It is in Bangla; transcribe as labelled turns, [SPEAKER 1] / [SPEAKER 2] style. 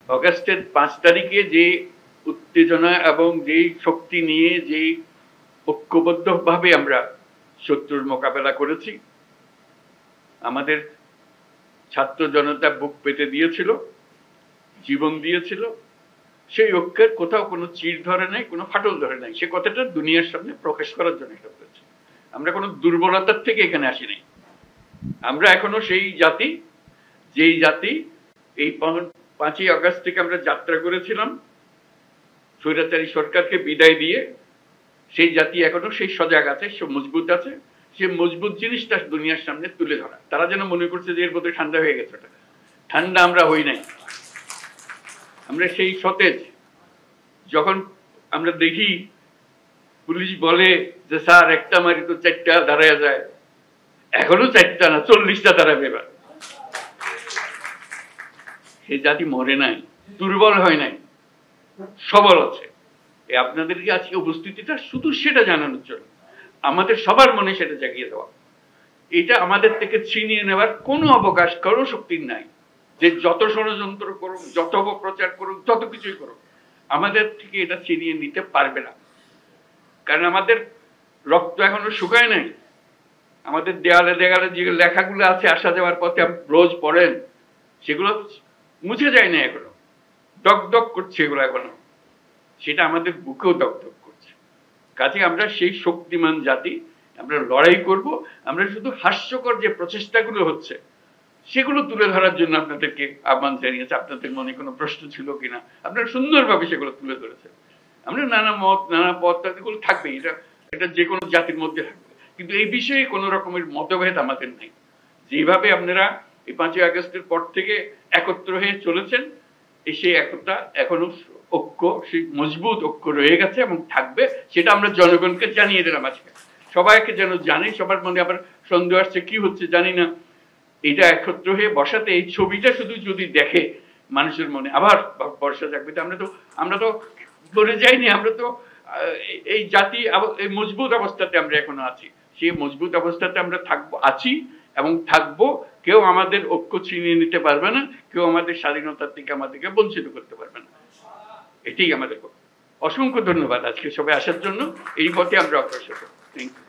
[SPEAKER 1] অগাস্টের 5 তারিখে যে উত্তেজনা এবং যেই শক্তি নিয়ে যেই ঐক্যবদ্ধভাবে আমরা শত্রুর মোকাবেলা করেছি, আমাদের ছাত্র জনতা বুক পেতে দিয়েছিল, জীবন দিয়েছিল, সেই ঐক্যের কোথাও কোনো চির ধরে নাই, কোনো ফাটল ধরে নাই। সে কথাটা দুনিয়ার সামনে প্রকাশ করার জন্য এটা করেছি। আমরা কোনো দুর্বলতার থেকে এখানে আসি নাই। আমরা এখনো সেই জাতি, যেই জাতি এই 5ই আগস্ট থেকে আমরা যাত্রা করেছিলাম স্বৈরাচারী সরকারকে বিদায় দিয়ে, সেই জাতি এখনো সেই সজাগ আছে, সে মজবুত আছে। সে মজবুত জিনিসটা দুনিয়ার সামনে তুলে ধরা। তারা যেন মনে করছে যে এর মধ্যে ঠান্ডা হয়ে গেছে। ঠান্ডা আমরা হই নাই। আমরা সেই সতেজ। যখন আমরা দেখি পুলিশ বলে যে স্যার একটা মারি তো 4টা দাঁড়ায় যায়, এখনো 4টা না 40টা দাঁড়াবে এবার। সেই জাতি মরে নাই, দুর্বল হয় নাই, সবল আছে। আপনাদেরকে আজকে উপস্থিতিটা শুধু সেটা জানানোর জন্য, আমাদের সবার মনে সেটা জাগিয়ে দেওয়া। এটা আমাদের থেকে ছিনিয়ে নেওয়ার কোনো অবকাশ কারো শক্তির নাই। যে যত ষড়যন্ত্র করুক, যত অপপ্রচার করুক, যত কিছুই করুক, আমাদের থেকে এটা ছিনিয়ে নিতে পারবে না। কারণ আমাদের রক্ত এখনো শুকায় নাই। আমাদের দেয়ালে দেয়ালে যে লেখাগুলো আছে আসা যাওয়ার পথে রোজ পড়েন, সেগুলো মুছে যায় না এখনো, দগদগ করছে এগুলো এখনো। সেটা আমাদের বুকেও দগদগ করছে। কাজে আমরা সেই শক্তিমান জাতি, আমরা লড়াই করব। আমরা শুধু হাস্যকর যে প্রচেষ্টাগুলো হচ্ছে সেগুলো তুলে ধরার জন্য আপনাদেরকে আহ্বান জানিয়েছে। আপনাদের মনে কোনো প্রশ্ন ছিল কিনা, আপনারা সুন্দরভাবে সেগুলো তুলে ধরেছেন। আমরা নানা মত, নানা পথ, এগুলো থাকবে, এটা যে কোনো জাতির মধ্যে থাকবে, কিন্তু এই বিষয়ে কোনো রকমের মতভেদ আমাদের নাই। যেভাবে আপনারা এই 5ই আগস্টের পর থেকে একত্র হয়ে চলেছেন, সেই একতা এখনো ঐক্য, সেই মজবুত ঐক্য রয়ে গেছে এবং থাকবে। সেটা আমরা জনগণকে জানিয়ে দিলাম আজকে। সবাইকে যেন জানি, সবার মনে আবার সন্দেহ আসছে কি হচ্ছে জানি না। এটা একত্র হয়ে বসাতে, এই ছবিটা শুধু যদি দেখে মানুষের মনে আবার ভরসা থাকবে। আমরা তো করে যাইনি, আমরা তো এই জাতি এই মজবুত অবস্থাতে আমরা এখনো আছি। সেই মজবুত অবস্থাতে আমরা আছি এবং থাকবো। কেউ আমাদের ঐক্য ছিনিয়ে নিতে পারবে না, কেউ আমাদের স্বাধীনতার থেকে আমাদেরকে বঞ্চিত করতে পারবে না। এটাই আমাদের অসংখ্য ধন্যবাদ আজকে সবাই আসার জন্য। এই পথে আমরা অগ্রসর। Thank you.